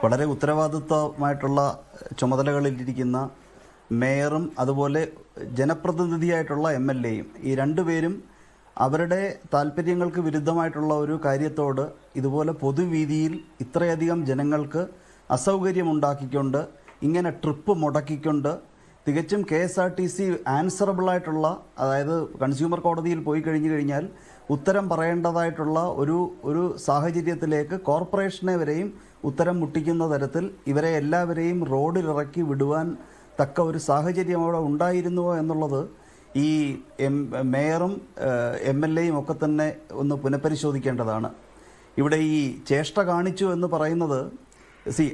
വളരെ ഉത്തരവാദിത്വമായിട്ടുള്ള ചുമതലകളിലിരിക്കുന്ന മേയറും അതുപോലെ ജനപ്രതിനിധിയായിട്ടുള്ള എയും ഈ രണ്ടുപേരും അവരുടെ താല്പര്യങ്ങൾക്ക് വിരുദ്ധമായിട്ടുള്ള ഒരു കാര്യത്തോട് ഇതുപോലെ പൊതുവീതിയിൽ ഇത്രയധികം ജനങ്ങൾക്ക് അസൗകര്യമുണ്ടാക്കിക്കൊണ്ട് ഇങ്ങനെ ട്രിപ്പ് മുടക്കിക്കൊണ്ട് തികച്ചും KSRTC ആൻസറബിളായിട്ടുള്ള, അതായത് കൺസ്യൂമർ കോടതിയിൽ പോയി കഴിഞ്ഞാൽ ഉത്തരം പറയേണ്ടതായിട്ടുള്ള ഒരു സാഹചര്യത്തിലേക്ക് കോർപ്പറേഷനെ വരെയും ഉത്തരം മുട്ടിക്കുന്ന തരത്തിൽ ഇവരെ എല്ലാവരെയും റോഡിലിറക്കി വിടുവാൻ തക്ക ഒരു സാഹചര്യം അവിടെ ഉണ്ടായിരുന്നുവോ എന്നുള്ളത് ഈ മേയറും MLAയും ഒക്കെ തന്നെ ഒന്ന് പുനഃപരിശോധിക്കേണ്ടതാണ്. ഇവിടെ ഈ ചേഷ്ട കാണിച്ചു എന്ന് പറയുന്നത്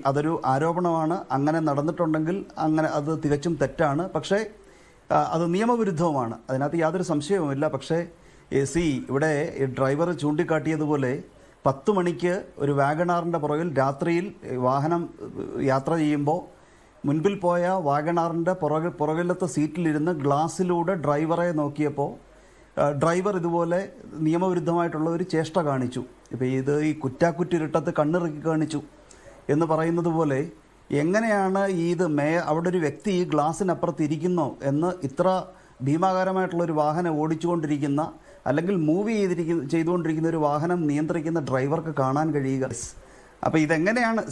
അതൊരു ആരോപണമാണ്. അങ്ങനെ നടന്നിട്ടുണ്ടെങ്കിൽ അത് തികച്ചും തെറ്റാണ്. പക്ഷേ അത് നിയമവിരുദ്ധവുമാണ്, അതിനകത്ത് യാതൊരു സംശയവുമില്ല. പക്ഷേ ഇവിടെ ഡ്രൈവർ ചൂണ്ടിക്കാട്ടിയതുപോലെ 10 മണിക്ക് ഒരു വാഗണാറിൻ്റെ പുറകിൽ രാത്രിയിൽ വാഹനം യാത്ര ചെയ്യുമ്പോൾ മുൻപിൽ പോയ വാഗണാറിൻ്റെ പുറകിലത്തെ സീറ്റിലിരുന്ന് ഗ്ലാസ്സിലൂടെ ഡ്രൈവറെ നോക്കിയപ്പോൾ ഡ്രൈവർ ഇതുപോലെ നിയമവിരുദ്ധമായിട്ടുള്ള ഒരു ചേഷ്ട കാണിച്ചു. ഇപ്പോൾ ഈ കുറ്റാക്കുറ്റിരുട്ടത്ത് കണ്ണിറുക്കി കാണിച്ചു എന്ന് പറയുന്നത് പോലെ എങ്ങനെയാണ് അവിടെ ഒരു വ്യക്തി ഈ ഗ്ലാസ്സിനപ്പുറത്ത് ഇരിക്കുന്നോ എന്ന് ഇത്ര ഭീമാകാരമായിട്ടുള്ളൊരു വാഹനം ഓടിച്ചുകൊണ്ടിരിക്കുന്ന അല്ലെങ്കിൽ മൂവ് ചെയ്തുകൊണ്ടിരിക്കുന്ന ഒരു വാഹനം നിയന്ത്രിക്കുന്ന ഡ്രൈവർക്ക് കാണാൻ കഴിയുക? അപ്പോൾ ഇതെങ്ങനെയാണ്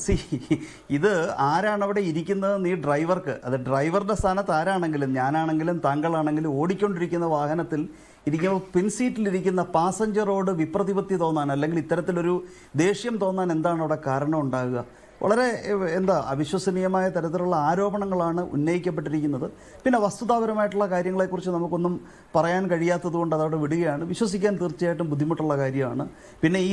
ഇത് ആരാണ് അവിടെ ഇരിക്കുന്നതെന്ന് ഈ ഡ്രൈവർക്ക്, അത് ഡ്രൈവറുടെ സ്ഥാനത്ത് ആരാണെങ്കിലും, ഞാനാണെങ്കിലും താങ്കളാണെങ്കിലും ഓടിക്കൊണ്ടിരിക്കുന്ന വാഹനത്തിൽ ഇരിക്കുമ്പോൾ പിൻസീറ്റിലിരിക്കുന്ന പാസഞ്ചറോട് വിപ്രതിപത്തി തോന്നാൻ അല്ലെങ്കിൽ ഇത്തരത്തിലൊരു ദേഷ്യം തോന്നാൻ എന്താണ് അവിടെ കാരണം ഉണ്ടാകുക? വളരെ അവിശ്വസനീയമായ തരത്തിലുള്ള ആരോപണങ്ങളാണ് ഉന്നയിക്കപ്പെട്ടിരിക്കുന്നത്. പിന്നെ വസ്തുതാപരമായിട്ടുള്ള കാര്യങ്ങളെക്കുറിച്ച് നമുക്കൊന്നും പറയാൻ കഴിയാത്തതുകൊണ്ട് അതവിടെ വിടുകയാണ്. വിശ്വസിക്കാൻ തീർച്ചയായിട്ടും ബുദ്ധിമുട്ടുള്ള കാര്യമാണ്. പിന്നെ ഈ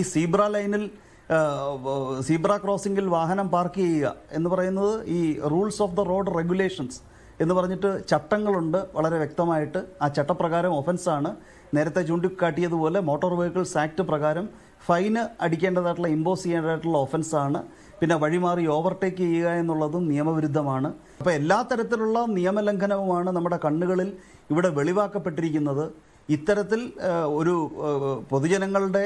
സീബ്ര ക്രോസിങ്ങിൽ വാഹനം പാർക്ക് ചെയ്യുക എന്ന് പറയുന്നത് ഈ rules of the road regulations എന്ന് പറഞ്ഞിട്ട് ചട്ടങ്ങളുണ്ട് വളരെ വ്യക്തമായിട്ട്. ആ ചട്ടപ്രകാരം ഒഫൻസാണ്. നേരത്തെ ചൂണ്ടിക്കാട്ടിയതുപോലെ മോട്ടോർ വെഹിക്കിൾസ് ആക്ട് പ്രകാരം ഫൈന് അടിക്കേണ്ടതായിട്ടുള്ള ഇമ്പോസ് ചെയ്യേണ്ടതായിട്ടുള്ള ഒഫൻസാണ്. പിന്നെ വഴിമാറി ഓവർടേക്ക് ചെയ്യുക എന്നുള്ളതും നിയമവിരുദ്ധമാണ്. അപ്പോൾ എല്ലാ തരത്തിലുള്ള നിയമലംഘനവുമാണ് നമ്മുടെ കണ്ണുകളിൽ ഇവിടെ വെളിവാക്കപ്പെട്ടിരിക്കുന്നത്. ഇത്തരത്തിൽ ഒരു പൊതുജനങ്ങളുടെ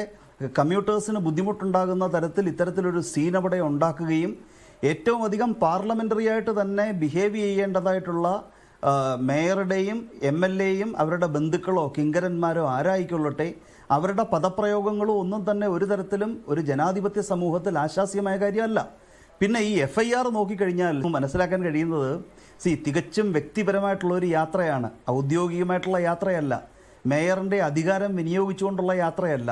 കമ്മ്യൂട്ടേഴ്സിന് ബുദ്ധിമുട്ടുണ്ടാകുന്ന തരത്തിൽ ഇത്തരത്തിലൊരു സീൻ അവിടെ ഉണ്ടാക്കുകയും ഏറ്റവും അധികം പാർലമെൻ്ററി ആയിട്ട് തന്നെ ബിഹേവ് ചെയ്യേണ്ടതായിട്ടുള്ള മേയറുടെയും MLAയും അവരുടെ ബന്ധുക്കളോ കിങ്കരന്മാരോ ആരായിക്കൊള്ളട്ടെ അവരുടെ പദപ്രയോഗങ്ങളും ഒന്നും തന്നെ ഒരു തരത്തിലും ഒരു ജനാധിപത്യ സമൂഹത്തിൽ ആശാസ്യമായ കാര്യമല്ല. പിന്നെ ഈ FIR നോക്കിക്കഴിഞ്ഞാൽ മനസ്സിലാക്കാൻ കഴിയുന്നത് തികച്ചും വ്യക്തിപരമായിട്ടുള്ള ഒരു യാത്രയാണ്, ഔദ്യോഗികമായിട്ടുള്ള യാത്രയല്ല, മേയറിൻ്റെ അധികാരം വിനിയോഗിച്ചുകൊണ്ടുള്ള യാത്രയല്ല.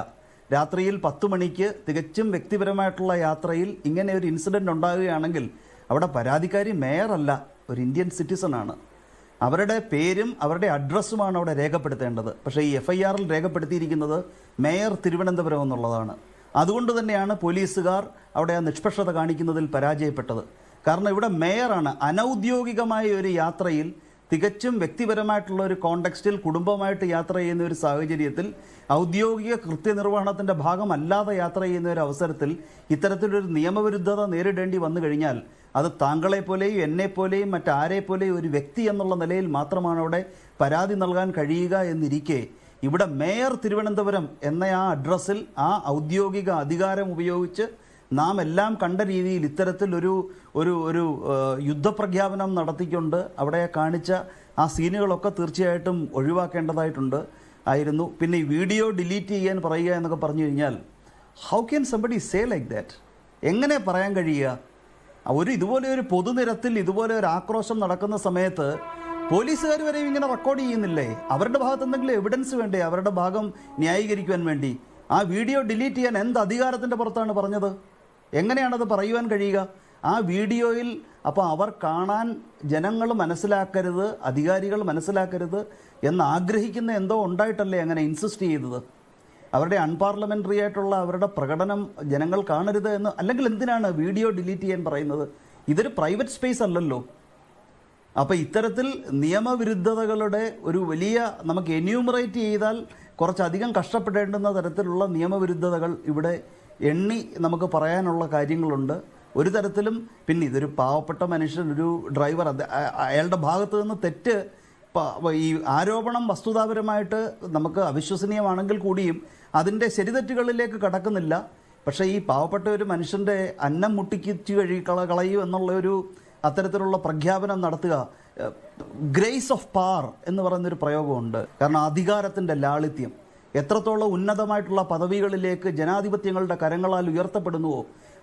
രാത്രിയിൽ 10 മണിക്ക് തികച്ചും വ്യക്തിപരമായിട്ടുള്ള യാത്രയിൽ ഇങ്ങനെ ഒരു ഇൻസിഡൻറ്റ് ഉണ്ടാകുകയാണെങ്കിൽ അവിടെ പരാതിക്കാരി മേയറല്ല, ഒരു ഇന്ത്യൻ സിറ്റിസണാണ്. അവരുടെ പേരും അവരുടെ അഡ്രസ്സുമാണ് അവിടെ രേഖപ്പെടുത്തേണ്ടത്. പക്ഷേ ഈ FIRൽ രേഖപ്പെടുത്തിയിരിക്കുന്നത് മേയർ തിരുവനന്തപുരം എന്നുള്ളതാണ്. അതുകൊണ്ട് തന്നെയാണ് പോലീസുകാർ അവിടെ ആ നിഷ്പക്ഷത കാണിക്കുന്നതിൽ പരാജയപ്പെട്ടത്. കാരണം ഇവിടെ മേയറാണ് അനൗദ്യോഗികമായ ഒരു യാത്രയിൽ തികച്ചും വ്യക്തിപരമായിട്ടുള്ള ഒരു കോണ്ടെക്സ്റ്റിൽ കുടുംബമായിട്ട് യാത്ര ചെയ്യുന്ന ഒരു സാഹചര്യത്തിൽ ഔദ്യോഗിക കൃത്യനിർവഹണത്തിൻ്റെ ഭാഗമല്ലാതെ യാത്ര ചെയ്യുന്ന ഒരു അവസരത്തിൽ ഇത്തരത്തിലൊരു നിയമവിരുദ്ധത നേരിടേണ്ടി വന്നു കഴിഞ്ഞാൽ അത് താങ്കളെപ്പോലെയും എന്നെപ്പോലെയും മറ്റാരെപ്പോലെയും ഒരു വ്യക്തി എന്നുള്ള നിലയിൽ മാത്രമാണ് അവിടെ പരാതി നൽകാൻ കഴിയുക എന്നിരിക്കെ ഇവിടെ മേയർ തിരുവനന്തപുരം എന്ന ആ അഡ്രസ്സിൽ ആ ഔദ്യോഗിക അധികാരം ഉപയോഗിച്ച് നാം എല്ലാം കണ്ട രീതിയിൽ ഇത്തരത്തിൽ ഒരു യുദ്ധപ്രഖ്യാപനം നടത്തിക്കൊണ്ട് അവിടെ കാണിച്ച ആ സീനുകളൊക്കെ തീർച്ചയായിട്ടും ഒഴിവാക്കേണ്ടതായിരുന്നു. പിന്നെ ഈ വീഡിയോ ഡിലീറ്റ് ചെയ്യാൻ പറയുക എന്നൊക്കെ പറഞ്ഞു കഴിഞ്ഞാൽ how can somebody say like that? എങ്ങനെ പറയാൻ കഴിയുക? ഇതുപോലെ ഒരു പൊതുനിരത്തിൽ ഇതുപോലെ ഒരു ആക്രോശം നടക്കുന്ന സമയത്ത് പോലീസുകാർ വരെയും ഇങ്ങനെ റെക്കോർഡ് ചെയ്യുന്നില്ലേ? അവരുടെ ഭാഗത്ത് എന്തെങ്കിലും എവിഡൻസ് വേണ്ടേ അവരുടെ ഭാഗം ന്യായീകരിക്കുവാൻ വേണ്ടി? ആ വീഡിയോ ഡിലീറ്റ് ചെയ്യാൻ എന്ത് അധികാരത്തിൻ്റെ പുറത്താണ് പറഞ്ഞത്? എങ്ങനെയാണത് പറയുവാൻ കഴിയുക? ആ വീഡിയോയിൽ അപ്പോൾ അവർ കാണാൻ ജനങ്ങൾ മനസ്സിലാക്കരുത്, അധികാരികൾ മനസ്സിലാക്കരുത് എന്നാഗ്രഹിക്കുന്ന എന്തോ ഉണ്ടായിട്ടല്ലേ അങ്ങനെ ഇൻസിസ്റ്റ് ചെയ്തത്? അവരുടെ അൺപാർലമെൻ്ററി ആയിട്ടുള്ള അവരുടെ പ്രകടനം ജനങ്ങൾ കാണരുത് എന്ന്. അല്ലെങ്കിൽ എന്തിനാണ് വീഡിയോ ഡിലീറ്റ് ചെയ്യാൻ പറയുന്നത്? ഇതൊരു പ്രൈവറ്റ് സ്പേസ് അല്ലല്ലോ. അപ്പോൾ ഇത്തരത്തിൽ നിയമവിരുദ്ധതകളുടെ ഒരു വലിയ, നമുക്ക് എന്യൂമറേറ്റ് ചെയ്താൽ കുറച്ചധികം കഷ്ടപ്പെടേണ്ടുന്ന തരത്തിലുള്ള നിയമവിരുദ്ധതകൾ ഇവിടെ എണ്ണി നമുക്ക് പറയാനുള്ള കാര്യങ്ങളുണ്ട്. ഒരു തരത്തിലും പിന്നെ ഇതൊരു പാവപ്പെട്ട മനുഷ്യൻ, ഒരു ഡ്രൈവർ, അയാളുടെ ഭാഗത്തു നിന്ന് തെറ്റ്, ഈ ആരോപണം വസ്തുതാപരമായിട്ട് നമുക്ക് അവിശ്വസനീയമാണെങ്കിൽ കൂടിയും അതിൻ്റെ ശരിതെറ്റുകളിലേക്ക് കടക്കുന്നില്ല. പക്ഷേ ഈ പാവപ്പെട്ട ഒരു മനുഷ്യൻ്റെ അന്നം മുട്ടിക്കിച്ച് കളയും എന്നുള്ള ഒരു അത്തരത്തിലുള്ള പ്രഖ്യാപനം നടത്തുക, ഗ്രേസ് ഓഫ് പവർ എന്ന് പറയുന്നൊരു പ്രയോഗമുണ്ട്. കാരണം അധികാരത്തിൻ്റെ ലാളിത്യം എത്രത്തോളം ഉന്നതമായിട്ടുള്ള പദവികളിലേക്ക് ജനാധിപത്യങ്ങളുടെ കരങ്ങളാൽ ഉയർത്തപ്പെടുന്നുവോ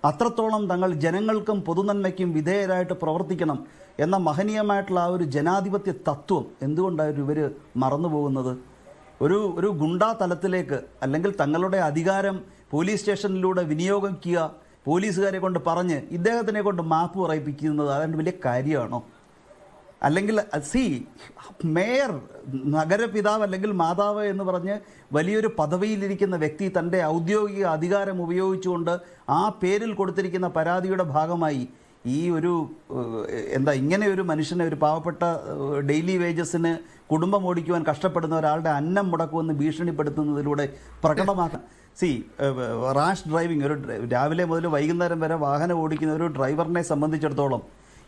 അത്രത്തോളം തങ്ങൾ ജനങ്ങൾക്കും പൊതുനന്മയ്ക്കും വിധേയരായിട്ട് പ്രവർത്തിക്കണം എന്ന മഹനീയമായിട്ടുള്ള ആ ഒരു ജനാധിപത്യ തത്വം എന്തുകൊണ്ടാണ് ഇവർ മറന്നു പോകുന്നത്? ഒരു ഗുണ്ടാ തലത്തിലേക്ക് അല്ലെങ്കിൽ തങ്ങളുടെ അധികാരം പോലീസ് സ്റ്റേഷനിലൂടെ വിനിയോഗിക്കുക, പോലീസുകാരെ കൊണ്ട് പറഞ്ഞ് ഇദ്ദേഹത്തിനെ കൊണ്ട് മാപ്പ് പറയിപ്പിക്കുന്നത് അതുകൊണ്ട് വലിയ കാര്യമാണോ? അല്ലെങ്കിൽ മേയർ, നഗരപിതാവ് അല്ലെങ്കിൽ മാതാവ് എന്ന് പറഞ്ഞ് വലിയൊരു പദവിയിലിരിക്കുന്ന വ്യക്തി തൻ്റെ ഔദ്യോഗിക അധികാരം ഉപയോഗിച്ചുകൊണ്ട് ആ പേരിൽ കൊടുത്തിരിക്കുന്ന പരാതിയുടെ ഭാഗമായി ഈ ഒരു ഇങ്ങനെ ഒരു മനുഷ്യനെ, ഒരു പാവപ്പെട്ട ഡെയിലി വേജസിന് കുടുംബം ഓടിക്കുവാൻ കഷ്ടപ്പെടുന്ന ഒരാളുടെ അന്നം മുടക്കുമെന്ന് ഭീഷണിപ്പെടുത്തുന്നതിലൂടെ പ്രകടമാക്കാൻ റാഷ് ഡ്രൈവിംഗ്, ഒരു രാവിലെ മുതൽ വൈകുന്നേരം വരെ വാഹനം ഓടിക്കുന്ന ഒരു ഡ്രൈവറിനെ സംബന്ധിച്ചിടത്തോളം,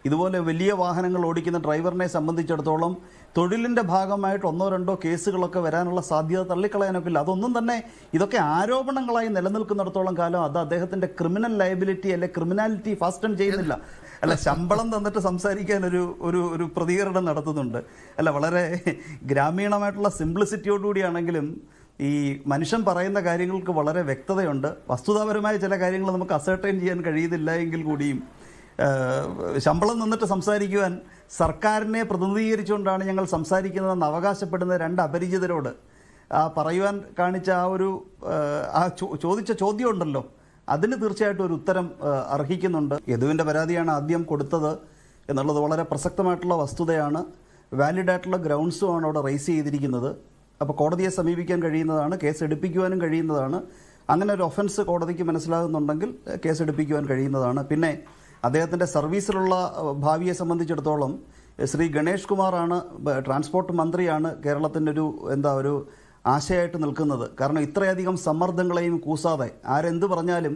ഇതുപോലെ വലിയ വാഹനങ്ങൾ ഓടിക്കുന്ന ഡ്രൈവറിനെ സംബന്ധിച്ചിടത്തോളം തൊഴിലിൻ്റെ ഭാഗമായിട്ട് 1-2 കേസുകളൊക്കെ വരാനുള്ള സാധ്യത തള്ളിക്കളയാനൊക്കെ ഇല്ല. അതൊന്നും തന്നെ ഇതൊക്കെ ആരോപണങ്ങളായി നിലനിൽക്കുന്നിടത്തോളം കാലം അത് അദ്ദേഹത്തിൻ്റെ ക്രിമിനൽ ലയബിലിറ്റി അല്ലെ ക്രിമിനാലിറ്റി ഫാസ്റ്റൺ ചെയ്യുന്നില്ല. അല്ല, ശമ്പളം തന്നിട്ട് സംസാരിക്കാൻ ഒരു പ്രതികരണം നടത്തുന്നുണ്ട്. അല്ല, വളരെ ഗ്രാമീണമായിട്ടുള്ള സിംപ്ലിസിറ്റിയോടുകൂടിയാണെങ്കിലും ഈ മനുഷ്യൻ പറയുന്ന കാര്യങ്ങൾക്ക് വളരെ വ്യക്തതയുണ്ട്. വസ്തുതാപരമായ ചില കാര്യങ്ങൾ നമുക്ക് അസർട്ടൈൻ ചെയ്യാൻ കഴിയുന്നില്ല എങ്കിൽ കൂടിയും ശമ്പളം നിന്നിട്ട് സംസാരിക്കുവാൻ സർക്കാരിനെ പ്രതിനിധീകരിച്ചുകൊണ്ടാണ് ഞങ്ങൾ സംസാരിക്കുന്നതെന്ന് അവകാശപ്പെടുന്ന 2 അപരിചിതരോട് പറയുവാൻ കാണിച്ച ചോദിച്ച ചോദ്യം ഉണ്ടല്ലോ, അതിന് തീർച്ചയായിട്ടും ഒരു ഉത്തരം അർഹിക്കുന്നുണ്ട്. യദുവിൻ്റെ പരാതിയാണ് ആദ്യം കൊടുത്തത് എന്നുള്ളത് വളരെ പ്രസക്തമായിട്ടുള്ള വസ്തുതയാണ്. വാലിഡ് ആയിട്ടുള്ള ഗ്രൗണ്ട്സുമാണ് അവിടെ റൈസ് ചെയ്തിരിക്കുന്നത്. അപ്പോൾ കോടതിയെ സമീപിക്കാൻ കഴിയുന്നതാണ്, കേസ് എടുപ്പിക്കുവാനും കഴിയുന്നതാണ്. അങ്ങനെ ഒരു ഒഫൻസ് കോടതിക്ക് മനസ്സിലാകുന്നുണ്ടെങ്കിൽ കേസ് എടുപ്പിക്കുവാൻ കഴിയുന്നതാണ്. പിന്നെ അദ്ദേഹത്തിൻ്റെ സർവീസിലുള്ള ഭാവിയെ സംബന്ധിച്ചിടത്തോളം ശ്രീ ഗണേഷ് കുമാറാണ്, ട്രാൻസ്പോർട്ട് മന്ത്രിയാണ് കേരളത്തിൻ്റെ ഒരു ആശയമായിട്ട് നിൽക്കുന്നത്. കാരണം ഇത്രയധികം സമ്മർദ്ദങ്ങളെയും കൂസാതെ ആരെന്ത് പറഞ്ഞാലും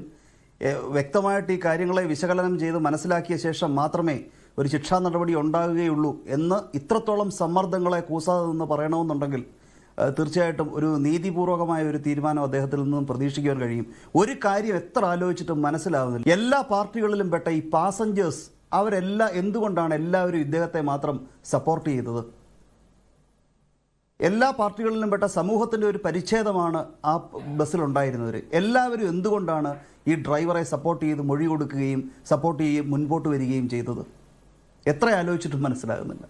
വ്യക്തമായിട്ട് ഈ കാര്യങ്ങളെ വിശകലനം ചെയ്ത് മനസ്സിലാക്കിയ ശേഷം മാത്രമേ ഒരു ശിക്ഷാ നടപടി ഉണ്ടാകുകയുള്ളൂ എന്ന് ഇത്രത്തോളം സമ്മർദ്ദങ്ങളെ കൂസാതെ നിന്ന് പറയണമെന്നുണ്ടെങ്കിൽ തീർച്ചയായിട്ടും ഒരു നീതിപൂർവകമായ ഒരു തീരുമാനം അദ്ദേഹത്തിൽ നിന്നും പ്രതീക്ഷിക്കാൻ കഴിയും. ഒരു കാര്യം എത്ര ആലോചിച്ചിട്ടും മനസ്സിലാവുന്നില്ല, എല്ലാ പാർട്ടികളിലും പെട്ട ഈ പാസഞ്ചേഴ്സ് എന്തുകൊണ്ടാണ് എല്ലാവരും ഇദ്ദേഹത്തെ മാത്രം സപ്പോർട്ട് ചെയ്തത്? എല്ലാ പാർട്ടികളിലും പെട്ട സമൂഹത്തിൻ്റെ ഒരു പരിച്ഛേദമാണ് ആ ബസ്സിലുണ്ടായിരുന്നവർ. എല്ലാവരും എന്തുകൊണ്ടാണ് ഈ ഡ്രൈവറെ സപ്പോർട്ട് ചെയ്ത് മൊഴി കൊടുക്കുകയും സപ്പോർട്ട് ചെയ്യുകയും മുൻപോട്ട് വരികയും ചെയ്തത്? എത്ര ആലോചിച്ചിട്ടും മനസ്സിലാകുന്നില്ല.